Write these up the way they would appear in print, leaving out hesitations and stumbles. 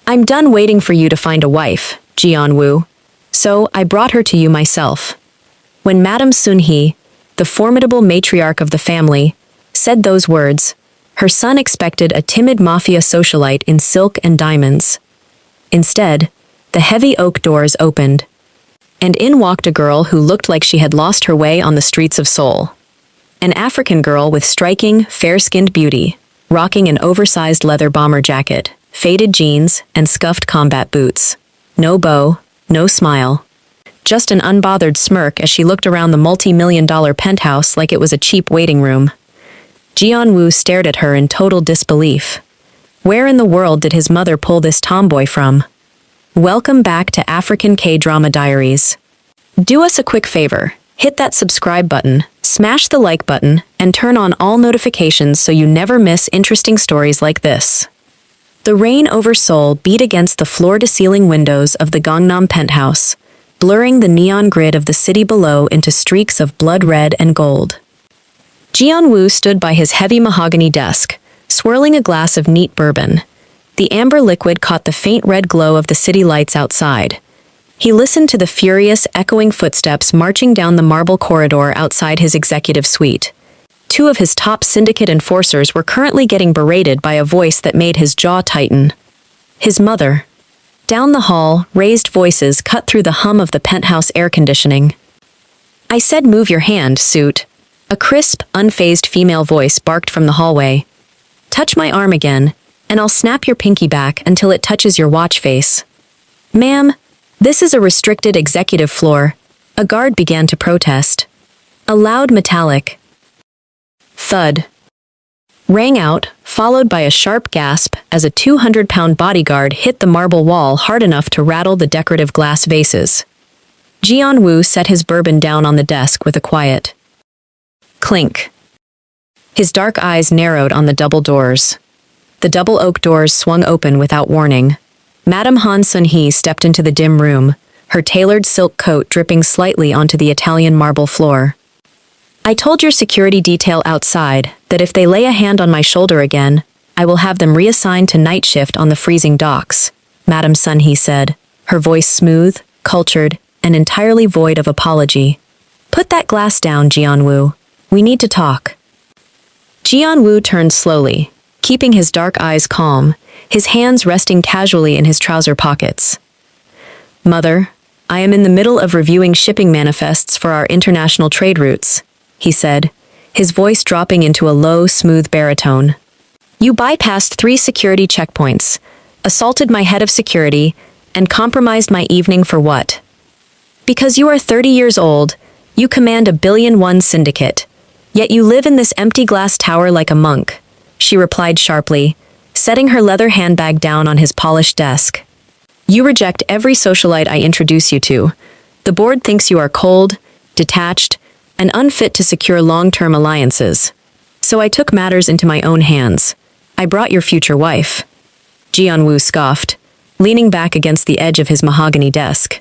I'm done waiting for you to find a wife, Geon-woo. So I brought her to you myself. When Madame Sun-hee, the formidable matriarch of the family, said those words, her son expected a timid mafia socialite in silk and diamonds. Instead, the heavy oak doors opened, and in walked a girl who looked like she had lost her way on the streets of Seoul. An African girl with striking, fair-skinned beauty, rocking an oversized leather bomber jacket, faded jeans, and scuffed combat boots. No bow, no smile. Just an unbothered smirk as she looked around the multi-million-dollar penthouse like it was a cheap waiting room. Geon-woo stared at her in total disbelief. Where in the world did his mother pull this tomboy from? Welcome back to African Kdrama Diaries. Do us a quick favor. Hit that subscribe button, smash the like button, and turn on all notifications so you never miss interesting stories like this. The rain over Seoul beat against the floor-to-ceiling windows of the Gangnam penthouse, blurring the neon grid of the city below into streaks of blood red and gold. Geon-woo stood by his heavy mahogany desk, swirling a glass of neat bourbon. The amber liquid caught the faint red glow of the city lights outside. He listened to the furious, echoing footsteps marching down the marble corridor outside his executive suite. Two of his top syndicate enforcers were currently getting berated by a voice that made his jaw tighten. His mother. Down the hall, raised voices cut through the hum of the penthouse air conditioning. I said move your hand, suit. A crisp, unfazed female voice barked from the hallway. Touch my arm again, and I'll snap your pinky back until it touches your watch face. Ma'am, this is a restricted executive floor. A guard began to protest. A loud metallic thud rang out, followed by a sharp gasp as a 200-pound bodyguard hit the marble wall hard enough to rattle the decorative glass vases. Geon-woo set his bourbon down on the desk with a quiet clink. His dark eyes narrowed on the double doors. The double oak doors swung open without warning. Madame Han Sun-hee stepped into the dim room, her tailored silk coat dripping slightly onto the Italian marble floor. I told your security detail outside that if they lay a hand on my shoulder again, I will have them reassigned to night shift on the freezing docks, Madame Sun-hee said, her voice smooth, cultured, and entirely void of apology. Put that glass down, Geon-woo. We need to talk. Geon-woo turned slowly, keeping his dark eyes calm, his hands resting casually in his trouser pockets. Mother, I am in the middle of reviewing shipping manifests for our international trade routes, he said, his voice dropping into a low, smooth baritone. You bypassed 3 security checkpoints, assaulted my head of security, and compromised my evening for what? Because you are 30 years old, you command a $1 billion syndicate, yet you live in this empty glass tower like a monk, she replied sharply, setting her leather handbag down on his polished desk. You reject every socialite I introduce you to. The board thinks you are cold, detached, and unfit to secure long-term alliances. So I took matters into my own hands. I brought your future wife. Geon-woo scoffed, leaning back against the edge of his mahogany desk.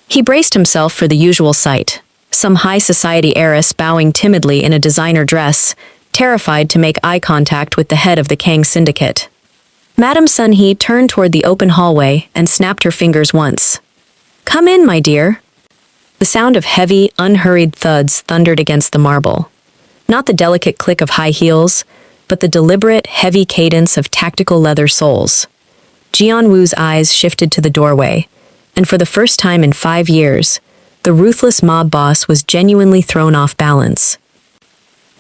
He braced himself for the usual sight, some high society heiress bowing timidly in a designer dress, terrified to make eye contact with the head of the Kang syndicate. Madame Sun-hee turned toward the open hallway and snapped her fingers once. Come in, my dear. The sound of heavy, unhurried thuds thundered against the marble. Not the delicate click of high heels, but the deliberate, heavy cadence of tactical leather soles. Geon-woo's eyes shifted to the doorway, and for the first time in 5 years, the ruthless mob boss was genuinely thrown off balance.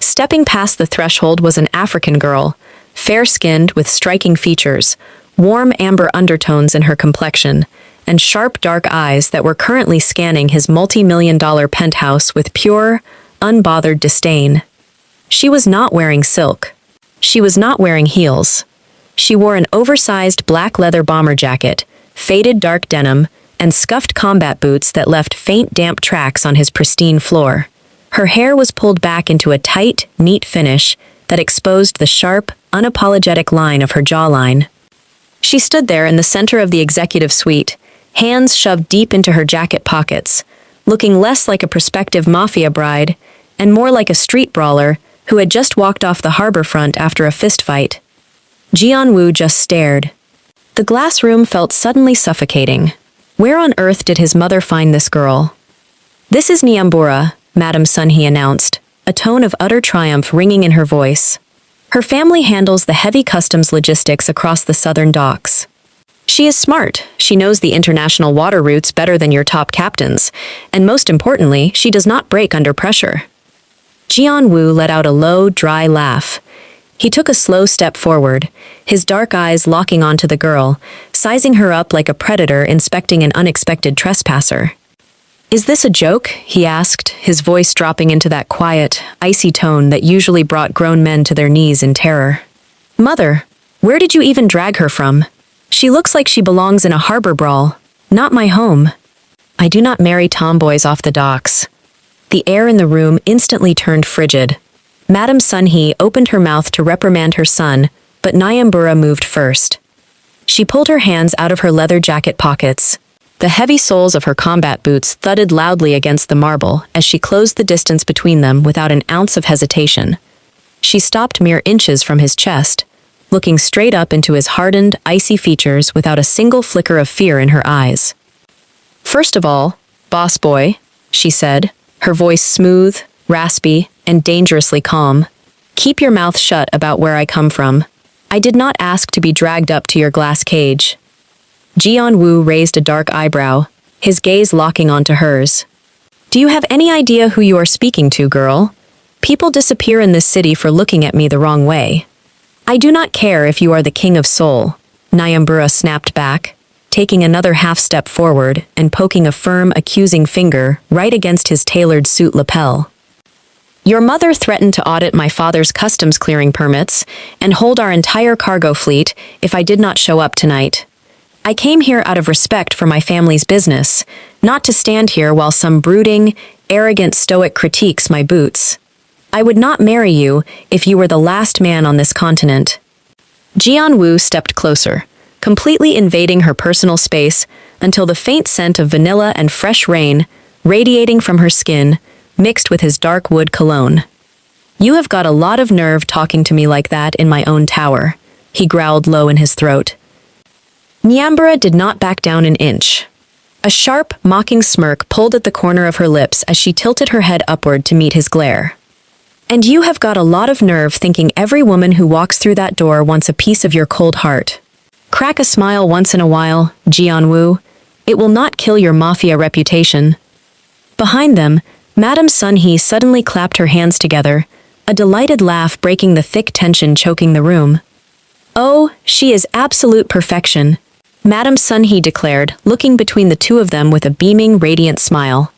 Stepping past the threshold was an African girl, fair-skinned with striking features, warm amber undertones in her complexion, and sharp dark eyes that were currently scanning his multi-million-dollar penthouse with pure, unbothered disdain. She was not wearing silk. She was not wearing heels. She wore an oversized black leather bomber jacket, faded dark denim, and scuffed combat boots that left faint damp tracks on his pristine floor. Her hair was pulled back into a tight, neat finish that exposed the sharp, unapologetic line of her jawline. She stood there in the center of the executive suite, hands shoved deep into her jacket pockets, looking less like a prospective Mafia bride and more like a street brawler who had just walked off the harbor front after a fistfight. Geon-woo just stared. The glass room felt suddenly suffocating. Where on earth did his mother find this girl? "This is Nyambura," Madam Sunhee announced, a tone of utter triumph ringing in her voice. "Her family handles the heavy customs logistics across the southern docks. She is smart, she knows the international water routes better than your top captains, and most importantly, she does not break under pressure." Geon-woo let out a low, dry laugh. He took a slow step forward, his dark eyes locking onto the girl, sizing her up like a predator inspecting an unexpected trespasser. "Is this a joke?" he asked, his voice dropping into that quiet, icy tone that usually brought grown men to their knees in terror. "Mother, where did you even drag her from? She looks like she belongs in a harbor brawl, not my home. I do not marry tomboys off the docks." The air in the room instantly turned frigid. Madam Sunhee opened her mouth to reprimand her son, but Nyambura moved first. She pulled her hands out of her leather jacket pockets. The heavy soles of her combat boots thudded loudly against the marble as she closed the distance between them without an ounce of hesitation. She stopped mere inches from his chest, looking straight up into his hardened, icy features without a single flicker of fear in her eyes. "First of all, boss boy," she said, her voice smooth, raspy, and dangerously calm, "keep your mouth shut about where I come from. I did not ask to be dragged up to your glass cage." Geon-woo raised a dark eyebrow, his gaze locking onto hers. "Do you have any idea who you are speaking to, girl? People disappear in this city for looking at me the wrong way." "I do not care if you are the king of Seoul," Nyambura snapped back, taking another half-step forward and poking a firm, accusing finger right against his tailored suit lapel. "Your mother threatened to audit my father's customs clearing permits and hold our entire cargo fleet if I did not show up tonight. I came here out of respect for my family's business, not to stand here while some brooding, arrogant stoic critiques my boots. I would not marry you if you were the last man on this continent." Geon-woo stepped closer, completely invading her personal space until the faint scent of vanilla and fresh rain, radiating from her skin, mixed with his dark wood cologne. "You have got a lot of nerve talking to me like that in my own tower," he growled low in his throat. Nyambura did not back down an inch. A sharp, mocking smirk pulled at the corner of her lips as she tilted her head upward to meet his glare. "And you have got a lot of nerve thinking every woman who walks through that door wants a piece of your cold heart. Crack a smile once in a while, Geon-woo. It will not kill your Mafia reputation." Behind them, Madam Sunhee suddenly clapped her hands together, a delighted laugh breaking the thick tension choking the room. "Oh, she is absolute perfection," Madam Sunhee declared, looking between the two of them with a beaming, radiant smile.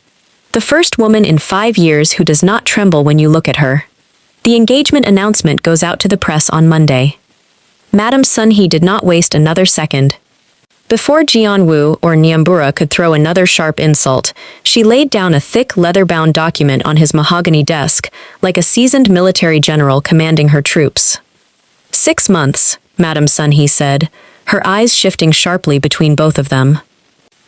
"The first woman in 5 years who does not tremble when you look at her. The engagement announcement goes out to the press on Monday." Madam Sunhee did not waste another second. Before Geon-woo or Nyambura could throw another sharp insult, she laid down a thick leather-bound document on his mahogany desk, like a seasoned military general commanding her troops. 6 months, Madam Sunhee said, her eyes shifting sharply between both of them.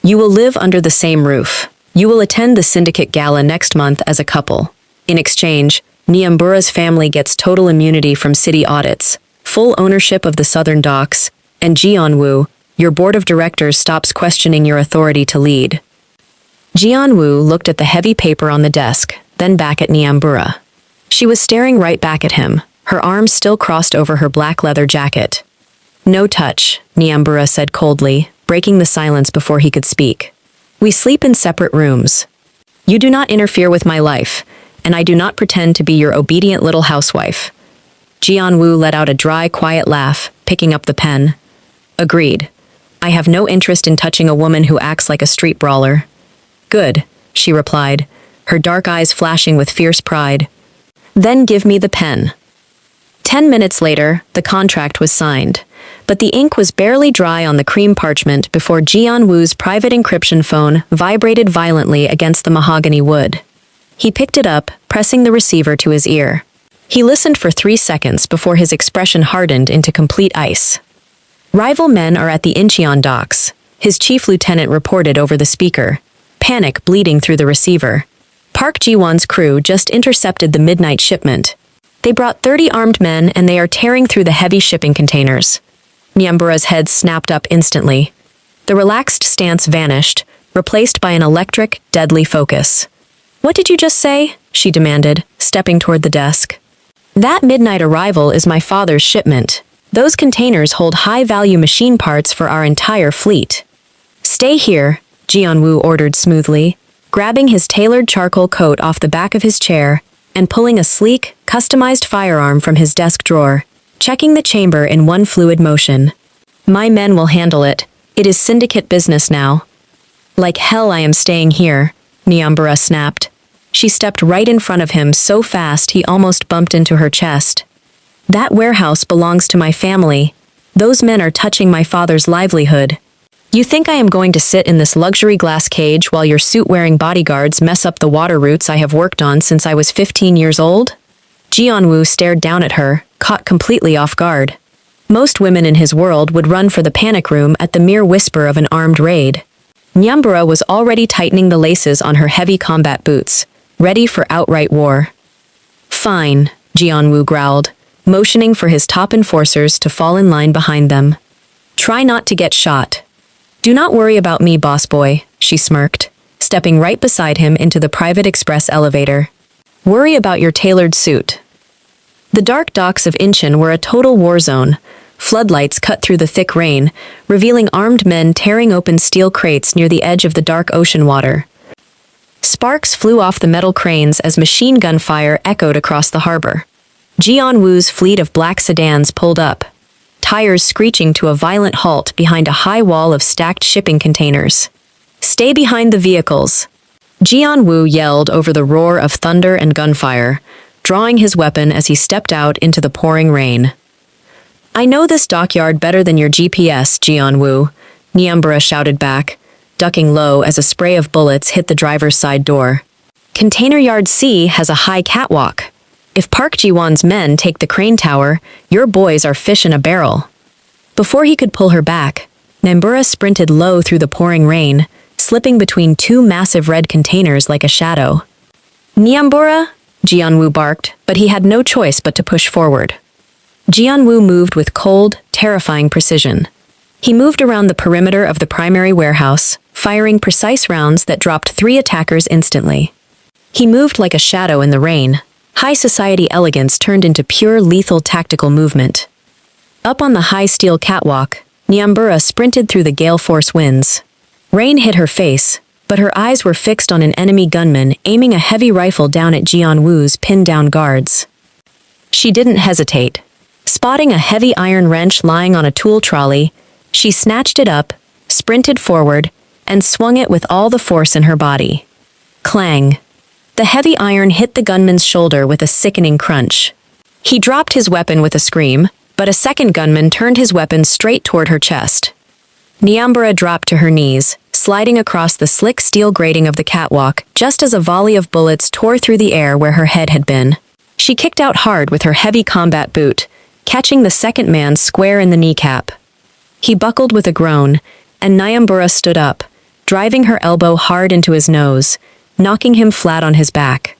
"You will live under the same roof. You will attend the syndicate gala next month as a couple. In exchange, Nyambura's family gets total immunity from city audits, full ownership of the southern docks, and Geon-woo, your board of directors stops questioning your authority to lead." Geon-woo looked at the heavy paper on the desk, then back at Nyambura. She was staring right back at him, her arms still crossed over her black leather jacket. "No touch," Nyambura said coldly, breaking the silence before he could speak. "We sleep in separate rooms. You do not interfere with my life, and I do not pretend to be your obedient little housewife." Geon-woo let out a dry, quiet laugh, picking up the pen. "Agreed. I have no interest in touching a woman who acts like a street brawler." "Good," she replied, her dark eyes flashing with fierce pride. "Then give me the pen." 10 minutes later, the contract was signed, but the ink was barely dry on the cream parchment before Geon-woo's private encryption phone vibrated violently against the mahogany wood. He picked it up, pressing the receiver to his ear. He listened for 3 seconds before his expression hardened into complete ice. "Rival men are at the Incheon docks," his chief lieutenant reported over the speaker, panic bleeding through the receiver. "Park Ji-won's crew just intercepted the midnight shipment. They brought 30 armed men and they are tearing through the heavy shipping containers. Nyambura's head snapped up instantly. The relaxed stance vanished, replaced by an electric, deadly focus. "What did you just say?" she demanded, stepping toward the desk. "That midnight arrival is my father's shipment. Those containers hold high-value machine parts for our entire fleet." "Stay here," Geon-woo ordered smoothly, grabbing his tailored charcoal coat off the back of his chair and pulling a sleek, customized firearm from his desk drawer, checking the chamber in one fluid motion. "My men will handle it. It is syndicate business now." "Like hell I am staying here," Nyambura snapped. She stepped right in front of him so fast he almost bumped into her chest. "That warehouse belongs to my family. Those men are touching my father's livelihood. You think I am going to sit in this luxury glass cage while your suit-wearing bodyguards mess up the water routes I have worked on since I was 15 years old?" Geon-woo stared down at her, caught completely off guard. Most women in his world would run for the panic room at the mere whisper of an armed raid. Nyambura was already tightening the laces on her heavy combat boots, ready for outright war. "Fine," Geon-woo growled, motioning for his top enforcers to fall in line behind them. "Try not to get shot." "Do not worry about me, boss boy," she smirked, stepping right beside him into the private express elevator. "Worry about your tailored suit." The dark docks of Incheon were a total war zone. Floodlights cut through the thick rain, revealing armed men tearing open steel crates near the edge of the dark ocean water. Sparks flew off the metal cranes as machine gun fire echoed across the harbor. Geon-woo's fleet of black sedans pulled up, tires screeching to a violent halt behind a high wall of stacked shipping containers. "Stay behind the vehicles," Geon-woo yelled over the roar of thunder and gunfire, drawing his weapon as he stepped out into the pouring rain. "I know this dockyard better than your GPS, Geon-woo," Nyambura shouted back, ducking low as a spray of bullets hit the driver's side door. "Container Yard C has a high catwalk. If Park Ji-won's men take the crane tower, your boys are fish in a barrel." Before he could pull her back, Nyambura sprinted low through the pouring rain, slipping between two massive red containers like a shadow. "Nyambura?" Geon-woo barked, but he had no choice but to push forward. Geon-woo moved with cold, terrifying precision. He moved around the perimeter of the primary warehouse, firing precise rounds that dropped 3 attackers instantly. He moved like a shadow in the rain. High society elegance turned into pure lethal tactical movement. Up on the high steel catwalk, Nyambura sprinted through the gale force winds. Rain hit her face, but her eyes were fixed on an enemy gunman aiming a heavy rifle down at Geon-woo's pinned-down guards. She didn't hesitate. Spotting a heavy iron wrench lying on a tool trolley, she snatched it up, sprinted forward, and swung it with all the force in her body. Clang! The heavy iron hit the gunman's shoulder with a sickening crunch. He dropped his weapon with a scream, but a second gunman turned his weapon straight toward her chest. Nyambura dropped to her knees, sliding across the slick steel grating of the catwalk just as a volley of bullets tore through the air where her head had been. She kicked out hard with her heavy combat boot, catching the second man square in the kneecap. He buckled with a groan, and Nyambura stood up, driving her elbow hard into his nose, knocking him flat on his back.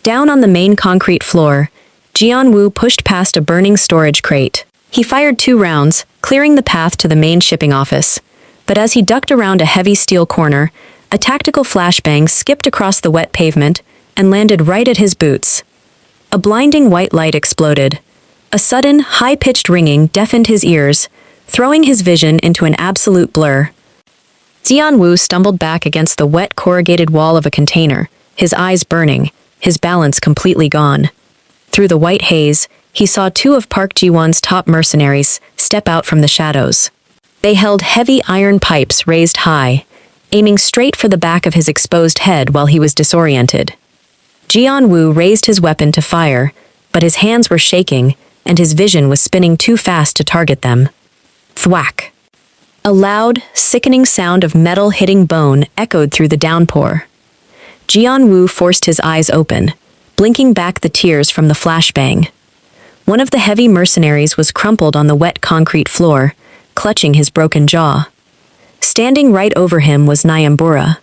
Down on the main concrete floor, Geon-woo pushed past a burning storage crate. He fired 2 rounds, clearing the path to the main shipping office. But as he ducked around a heavy steel corner, a tactical flashbang skipped across the wet pavement and landed right at his boots. A blinding white light exploded. A sudden, high-pitched ringing deafened his ears, throwing his vision into an absolute blur. Geon-woo stumbled back against the wet corrugated wall of a container, his eyes burning, his balance completely gone. Through the white haze, he saw 2 of Park Ji-won's top mercenaries step out from the shadows. They held heavy iron pipes raised high, aiming straight for the back of his exposed head while he was disoriented. Geon-woo raised his weapon to fire, but his hands were shaking, and his vision was spinning too fast to target them. Thwack! A loud, sickening sound of metal hitting bone echoed through the downpour. Geon-woo forced his eyes open, blinking back the tears from the flashbang. One of the heavy mercenaries was crumpled on the wet concrete floor, clutching his broken jaw. Standing right over him was Nyambura.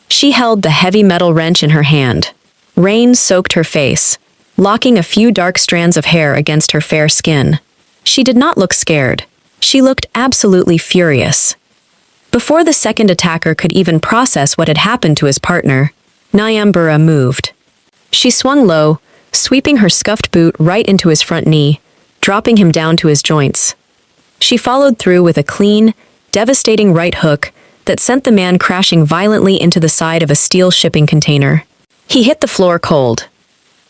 She held the heavy metal wrench in her hand. Rain soaked her face, locking a few dark strands of hair against her fair skin. She did not look scared. She looked absolutely furious. Before the second attacker could even process what had happened to his partner, Nyambura moved. She swung low, sweeping her scuffed boot right into his front knee, dropping him down to his joints. She followed through with a clean, devastating right hook that sent the man crashing violently into the side of a steel shipping container. He hit the floor cold.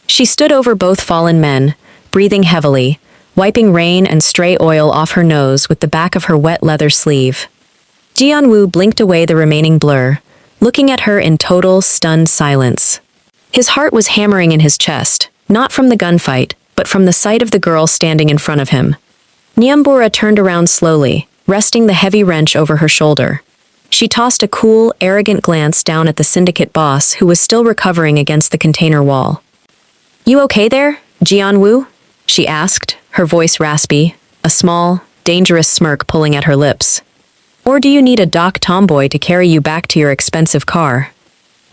She stood over both fallen men, breathing heavily, wiping rain and stray oil off her nose with the back of her wet leather sleeve. Geon-woo blinked away the remaining blur, looking at her in total, stunned silence. His heart was hammering in his chest, not from the gunfight, but from the sight of the girl standing in front of him. Nyambura turned around slowly, resting the heavy wrench over her shoulder. She tossed a cool, arrogant glance down at the syndicate boss who was still recovering against the container wall. "You okay there, Geon-woo?" she asked, her voice raspy, a small, dangerous smirk pulling at her lips. "Or do you need a Tomboy to carry you back to your expensive car?"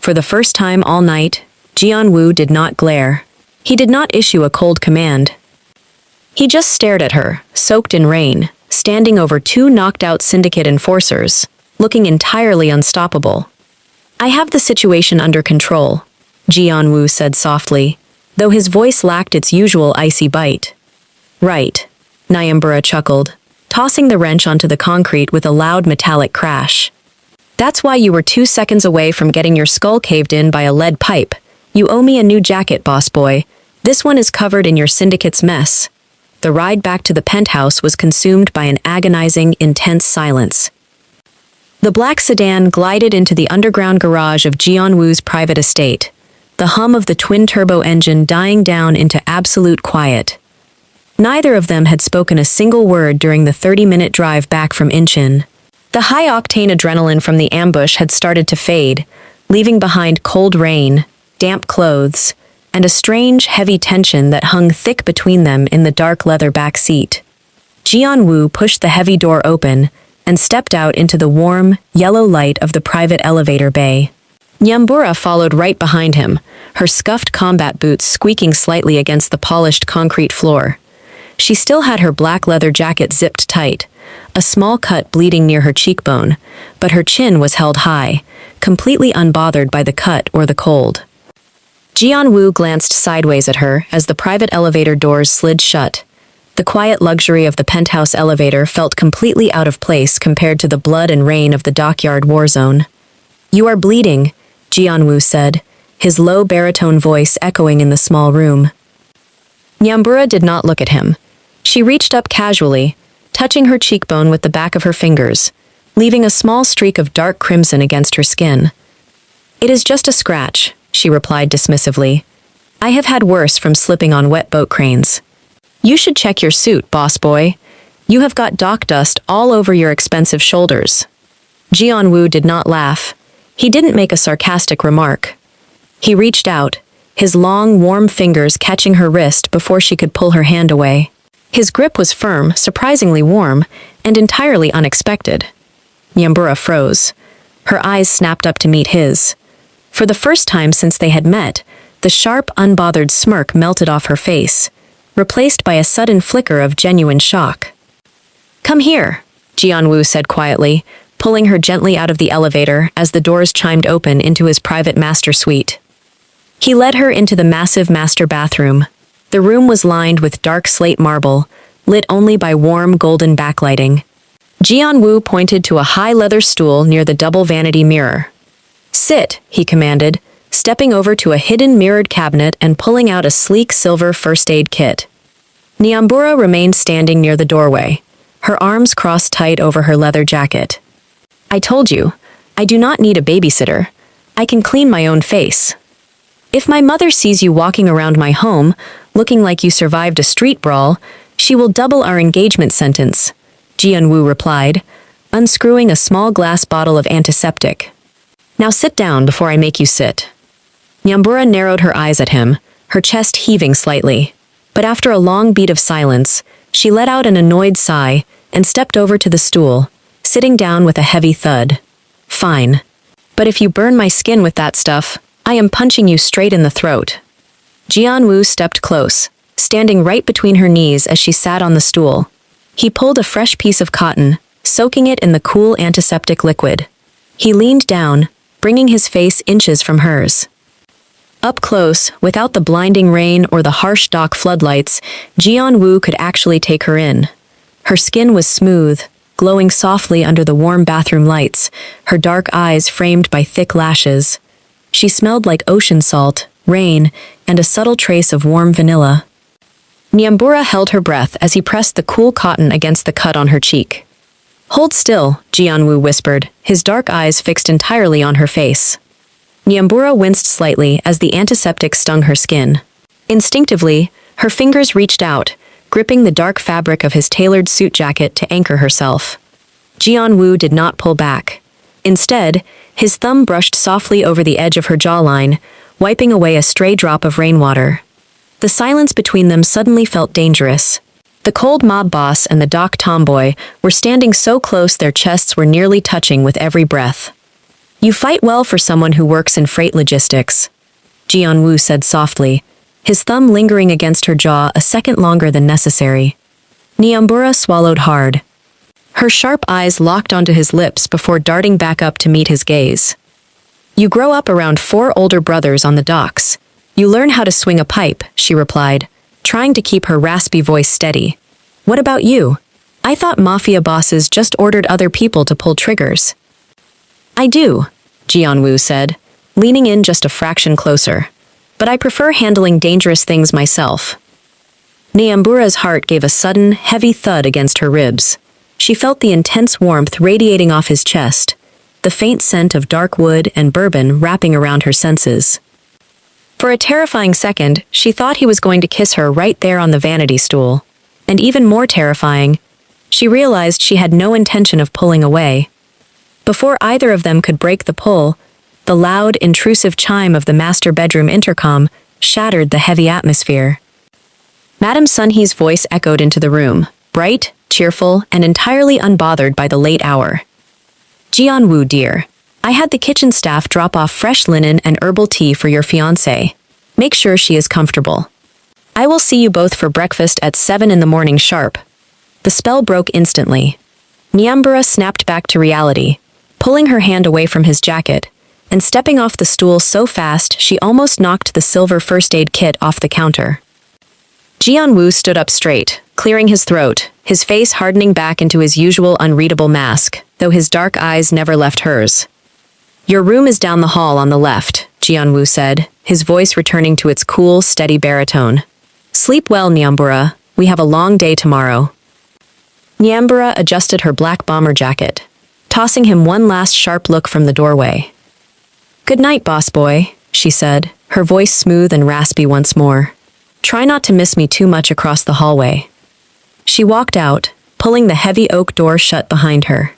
For the first time all night, Geon-woo did not glare. He did not issue a cold command. He just stared at her, soaked in rain, standing over two knocked-out syndicate enforcers, looking entirely unstoppable. "I have the situation under control," Geon-woo said softly, though his voice lacked its usual icy bite. "Right," Nyambura chuckled, tossing the wrench onto the concrete with a loud metallic crash. "That's why you were 2 seconds away from getting your skull caved in by a lead pipe. You owe me a new jacket, boss boy. This one is covered in your syndicate's mess." The ride back to the penthouse was consumed by an agonizing, intense silence. The black sedan glided into the underground garage of Geon-woo's private estate, the hum of the twin-turbo engine dying down into absolute quiet. Neither of them had spoken a single word during the 30-minute drive back from Incheon. The high-octane adrenaline from the ambush had started to fade, leaving behind cold rain, damp clothes, and a strange, heavy tension that hung thick between them in the dark leather back seat. Geon-woo pushed the heavy door open and stepped out into the warm, yellow light of the private elevator bay. Nyambura followed right behind him, her scuffed combat boots squeaking slightly against the polished concrete floor. She still had her black leather jacket zipped tight, a small cut bleeding near her cheekbone, but her chin was held high, completely unbothered by the cut or the cold. Geon-woo glanced sideways at her as the private elevator doors slid shut. The quiet luxury of the penthouse elevator felt completely out of place compared to the blood and rain of the dockyard war zone. "You are bleeding," Geon-woo said, his low baritone voice echoing in the small room. Nyambura did not look at him. She reached up casually, touching her cheekbone with the back of her fingers, leaving a small streak of dark crimson against her skin. "It is just a scratch," she replied dismissively. "I have had worse from slipping on wet boat cranes. You should check your suit, boss boy. You have got dock dust all over your expensive shoulders." Geon-woo did not laugh. He didn't make a sarcastic remark. He reached out, his long, warm fingers catching her wrist before she could pull her hand away. His grip was firm, surprisingly warm, and entirely unexpected. Nyambura froze. Her eyes snapped up to meet his. For the first time since they had met, the sharp, unbothered smirk melted off her face, replaced by a sudden flicker of genuine shock. "Come here," Geon-woo said quietly, pulling her gently out of the elevator as the doors chimed open into his private master suite. He led her into the massive master bathroom. The room was lined with dark slate marble, lit only by warm golden backlighting. Geon-woo pointed to a high leather stool near the double vanity mirror. "Sit," he commanded, stepping over to a hidden mirrored cabinet and pulling out a sleek silver first aid kit. Nyambura remained standing near the doorway, her arms crossed tight over her leather jacket. "I told you, I do not need a babysitter. I can clean my own face. If my mother sees you walking around my home, looking like you survived a street brawl, she will double our engagement sentence," Geon-woo replied, unscrewing a small glass bottle of antiseptic. "Now sit down before I make you sit." Nyambura narrowed her eyes at him, her chest heaving slightly. But after a long beat of silence, she let out an annoyed sigh and stepped over to the stool, sitting down with a heavy thud. "Fine. But if you burn my skin with that stuff, I am punching you straight in the throat." Geon-woo stepped close, standing right between her knees as she sat on the stool. He pulled a fresh piece of cotton, soaking it in the cool antiseptic liquid. He leaned down, bringing his face inches from hers. Up close, without the blinding rain or the harsh dock floodlights, Geon-woo could actually take her in. Her skin was smooth, glowing softly under the warm bathroom lights, her dark eyes framed by thick lashes. She smelled like ocean salt, rain, and a subtle trace of warm vanilla. Nyambura held her breath as he pressed the cool cotton against the cut on her cheek. "Hold still," Geon-woo whispered, his dark eyes fixed entirely on her face. Nyambura winced slightly as the antiseptic stung her skin. Instinctively, her fingers reached out, gripping the dark fabric of his tailored suit jacket to anchor herself. Geon-woo did not pull back. Instead, his thumb brushed softly over the edge of her jawline, wiping away a stray drop of rainwater. The silence between them suddenly felt dangerous. The cold mob boss and the dock tomboy were standing so close their chests were nearly touching with every breath. "You fight well for someone who works in freight logistics," Geon-woo said softly, his thumb lingering against her jaw a second longer than necessary. Nyambura swallowed hard. Her sharp eyes locked onto his lips before darting back up to meet his gaze. "You grow up around 4 older brothers on the docks. You learn how to swing a pipe," she replied, trying to keep her raspy voice steady. "What about you? I thought Mafia bosses just ordered other people to pull triggers." "I do," Geon-woo said, leaning in just a fraction closer. "But I prefer handling dangerous things myself." Nyambura's heart gave a sudden, heavy thud against her ribs. She felt the intense warmth radiating off his chest, the faint scent of dark wood and bourbon wrapping around her senses. For a terrifying second, she thought he was going to kiss her right there on the vanity stool. And even more terrifying, she realized she had no intention of pulling away. Before either of them could break the pull, the loud, intrusive chime of the master bedroom intercom shattered the heavy atmosphere. Madame Sunhee's voice echoed into the room, bright, cheerful, and entirely unbothered by the late hour. "Geon-woo, dear, I had the kitchen staff drop off fresh linen and herbal tea for your fiancée. Make sure she is comfortable. I will see you both for breakfast at 7 in the morning sharp." The spell broke instantly. Nyambura snapped back to reality, pulling her hand away from his jacket, and stepping off the stool so fast she almost knocked the silver first aid kit off the counter. Geon-woo stood up straight, clearing his throat, his face hardening back into his usual unreadable mask, though his dark eyes never left hers. "Your room is down the hall on the left," Geon-woo said, his voice returning to its cool, steady baritone. "Sleep well, Nyambura. We have a long day tomorrow." Nyambura adjusted her black bomber jacket, tossing him one last sharp look from the doorway. "Good night, boss boy," she said, her voice smooth and raspy once more. "Try not to miss me too much across the hallway." She walked out, pulling the heavy oak door shut behind her.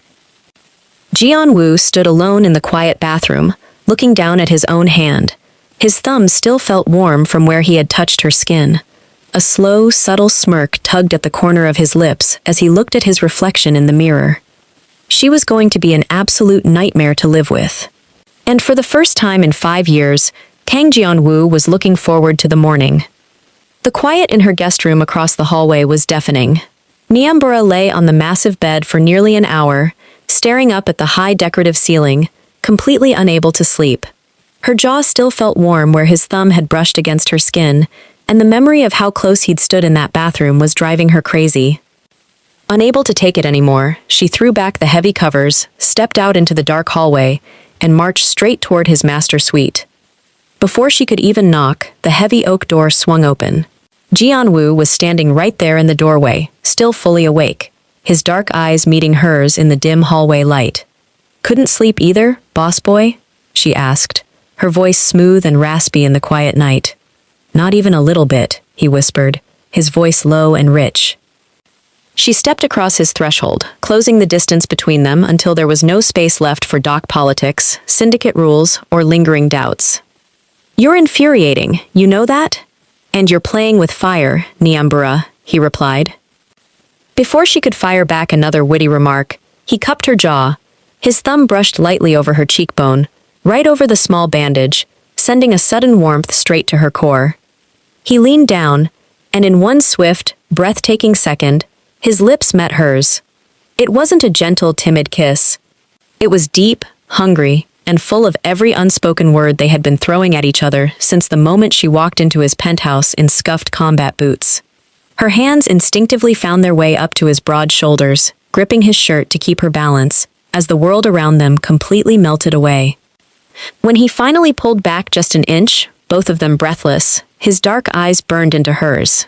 Geon-woo stood alone in the quiet bathroom, looking down at his own hand. His thumb still felt warm from where he had touched her skin. A slow, subtle smirk tugged at the corner of his lips as he looked at his reflection in the mirror. She was going to be an absolute nightmare to live with. And for the first time in 5 years, Kang Geon-woo was looking forward to the morning. The quiet in her guest room across the hallway was deafening. Nyambura lay on the massive bed for nearly an hour, staring up at the high decorative ceiling, completely unable to sleep. Her jaw still felt warm where his thumb had brushed against her skin, and the memory of how close he'd stood in that bathroom was driving her crazy. Unable to take it anymore, she threw back the heavy covers, stepped out into the dark hallway, and marched straight toward his master suite. Before she could even knock, the heavy oak door swung open. Geon-woo was standing right there in the doorway, still fully awake, his dark eyes meeting hers in the dim hallway light. "Couldn't sleep either, boss boy?" she asked, her voice smooth and raspy in the quiet night. "Not even a little bit," he whispered, his voice low and rich. She stepped across his threshold, closing the distance between them until there was no space left for dock politics, syndicate rules, or lingering doubts. "You're infuriating, you know that? And you're playing with fire, Nyambura," he replied. Before she could fire back another witty remark, he cupped her jaw. His thumb brushed lightly over her cheekbone, right over the small bandage, sending a sudden warmth straight to her core. He leaned down, and in one swift, breathtaking second, His lips met hers. It wasn't a gentle, timid kiss. It was deep, hungry, and full of every unspoken word they had been throwing at each other since the moment she walked into his penthouse in scuffed combat boots. Her hands instinctively found their way up to his broad shoulders, gripping his shirt to keep her balance, as the world around them completely melted away. When he finally pulled back just an inch, both of them breathless, his dark eyes burned into hers.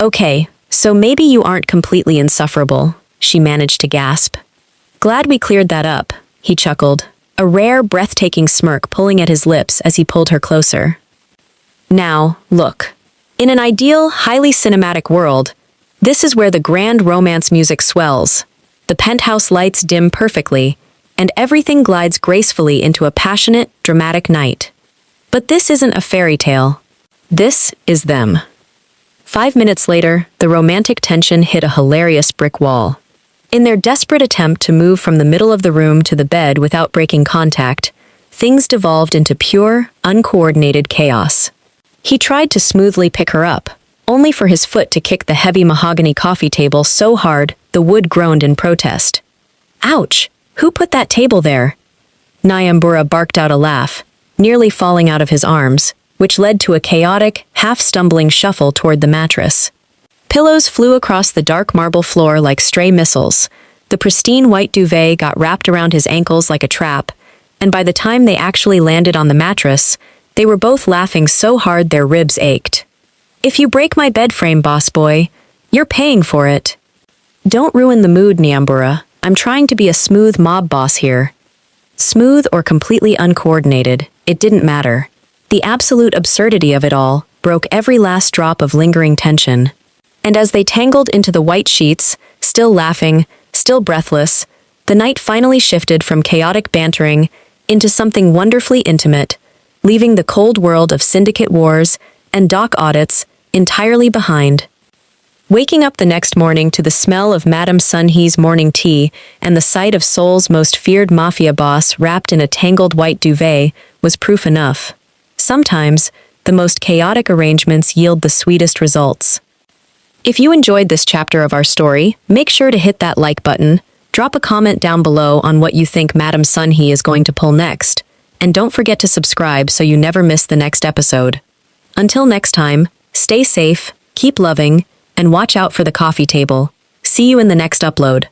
"Okay, so maybe you aren't completely insufferable," she managed to gasp. "Glad we cleared that up," he chuckled, a rare, breathtaking smirk pulling at his lips as he pulled her closer. "Now, look. In an ideal, highly cinematic world, this is where the grand romance music swells. The penthouse lights dim perfectly, and everything glides gracefully into a passionate, dramatic night. But this isn't a fairy tale. This is them." 5 minutes later, the romantic tension hit a hilarious brick wall. In their desperate attempt to move from the middle of the room to the bed without breaking contact, things devolved into pure, uncoordinated chaos. He tried to smoothly pick her up, only for his foot to kick the heavy mahogany coffee table so hard the wood groaned in protest. "Ouch! Who put that table there?" Nyambura barked out a laugh, nearly falling out of his arms, which led to a chaotic, half-stumbling shuffle toward the mattress. Pillows flew across the dark marble floor like stray missiles. The pristine white duvet got wrapped around his ankles like a trap, and by the time they actually landed on the mattress, they were both laughing so hard their ribs ached. "If you break my bed frame, boss boy, you're paying for it." "Don't ruin the mood, Nyambura. I'm trying to be a smooth mob boss here." Smooth or completely uncoordinated, it didn't matter. The absolute absurdity of it all broke every last drop of lingering tension. And as they tangled into the white sheets, still laughing, still breathless, the night finally shifted from chaotic bantering into something wonderfully intimate, leaving the cold world of syndicate wars and dock audits entirely behind. Waking up the next morning to the smell of Madame Sunhee's morning tea and the sight of Seoul's most feared mafia boss wrapped in a tangled white duvet was proof enough. Sometimes, the most chaotic arrangements yield the sweetest results. If you enjoyed this chapter of our story, make sure to hit that like button, drop a comment down below on what you think Madame Sunhee is going to pull next, and don't forget to subscribe so you never miss the next episode. Until next time, stay safe, keep loving, and watch out for the coffee table. See you in the next upload.